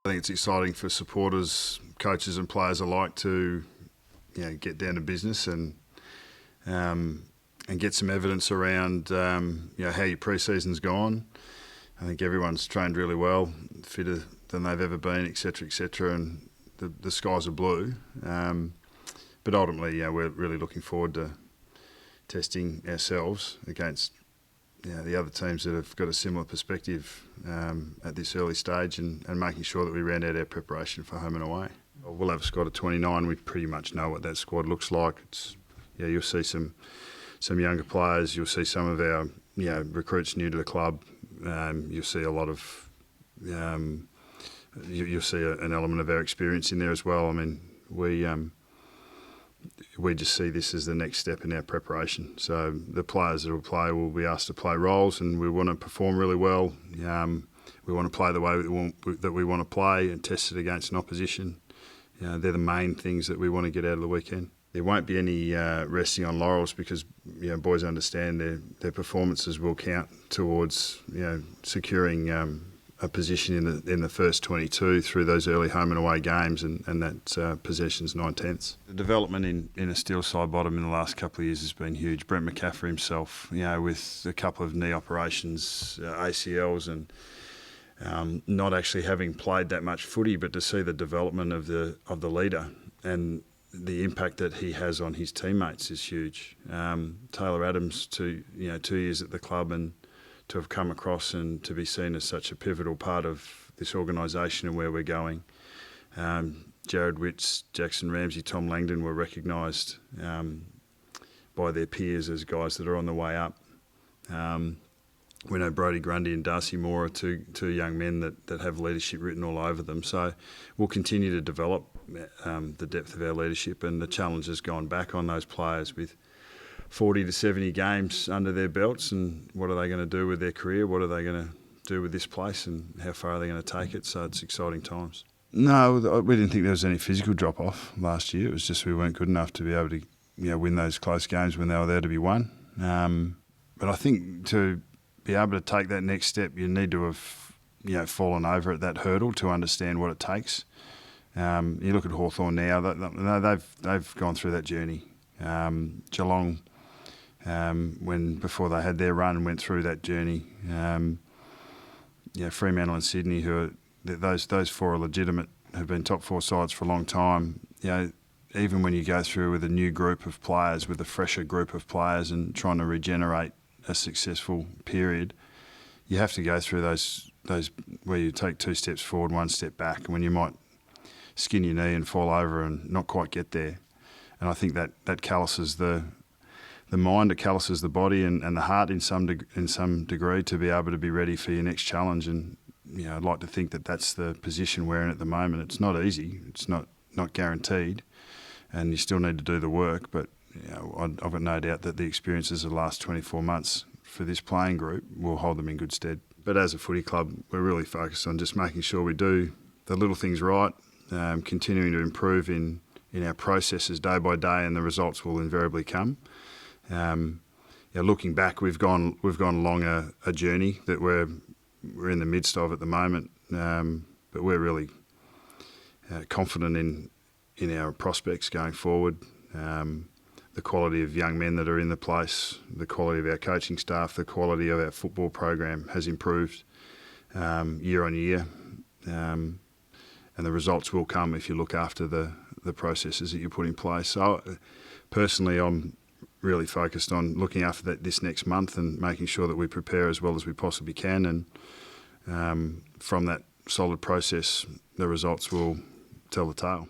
I think it's exciting for supporters, coaches and players alike to get down to business and get some evidence around how your pre-season's gone. I think everyone's trained really well, fitter than they've ever been, etc., and the skies are blue. But ultimately, we're really looking forward to testing ourselves against the other teams that have got a similar perspective at this early stage and making sure that we round out our preparation for home and away. We'll have a squad of 29. We pretty much know what that squad looks like. You'll see some younger players. You'll see some of our recruits new to the club. You'll see a lot of you'll see an element of our experience in there as well. I mean, we just see this as the next step in our preparation. So the players that will play will be asked to play roles, and we want to perform really well. We want to play the way that we want to play and test it against an opposition. They're the main things that we want to get out of the weekend. There won't be any resting on laurels because boys understand their performances will count towards securing a position in the first 22 through those early home and away games, and that possession's 9/10. The development in a steel side bottom in the last couple of years has been huge. Brent McCaffrey himself, with a couple of knee operations, ACLs, and not actually having played that much footy, but to see the development of the leader and the impact that he has on his teammates is huge. Taylor Adams, 2 years at the club, and to have come across and to be seen as such a pivotal part of this organisation and where we're going. Jared Witts, Jackson Ramsey, Tom Langdon were recognised by their peers as guys that are on the way up. We know Brodie Grundy and Darcy Moore are two young men that have leadership written all over them. So we'll continue to develop the depth of our leadership, and the challenge has gone back on those players with 40 to 70 games under their belts, and what are they going to do with their career? What are they going to do with this place, and how far are they going to take it? So it's exciting times. No, we didn't think there was any physical drop-off last year. It was just we weren't good enough to be able to win those close games when they were there to be won. But I think to be able to take that next step, you need to have fallen over at that hurdle to understand what it takes. You look at Hawthorn now; they've gone through that journey. Geelong, before they had their run, went through that journey. Fremantle and Sydney, those four are legitimate, have been top four sides for a long time. Even when you go through with a new group of players, with a fresher group of players, and trying to regenerate a successful period, you have to go through those where you take 2 steps forward, 1 step back, and when you might skin your knee and fall over and not quite get there. And I think that calluses the mind, it calluses the body and the heart in some degree to be able to be ready for your next challenge. And I'd like to think that that's the position we're in at the moment. It's not easy. It's not guaranteed, and you still need to do the work. But I've got no doubt that the experiences of the last 24 months for this playing group will hold them in good stead. But as a footy club, we're really focused on just making sure we do the little things right, continuing to improve in our processes day by day, and the results will invariably come. Looking back, we've gone along a journey that we're in the midst of at the moment, but we're really confident in our prospects going forward. The quality of young men that are in the place, the quality of our coaching staff, the quality of our football program has improved year on year, and the results will come if you look after the processes that you put in place. So personally, I'm really focused on looking after this next month and making sure that we prepare as well as we possibly can, and from that solid process, the results will tell the tale.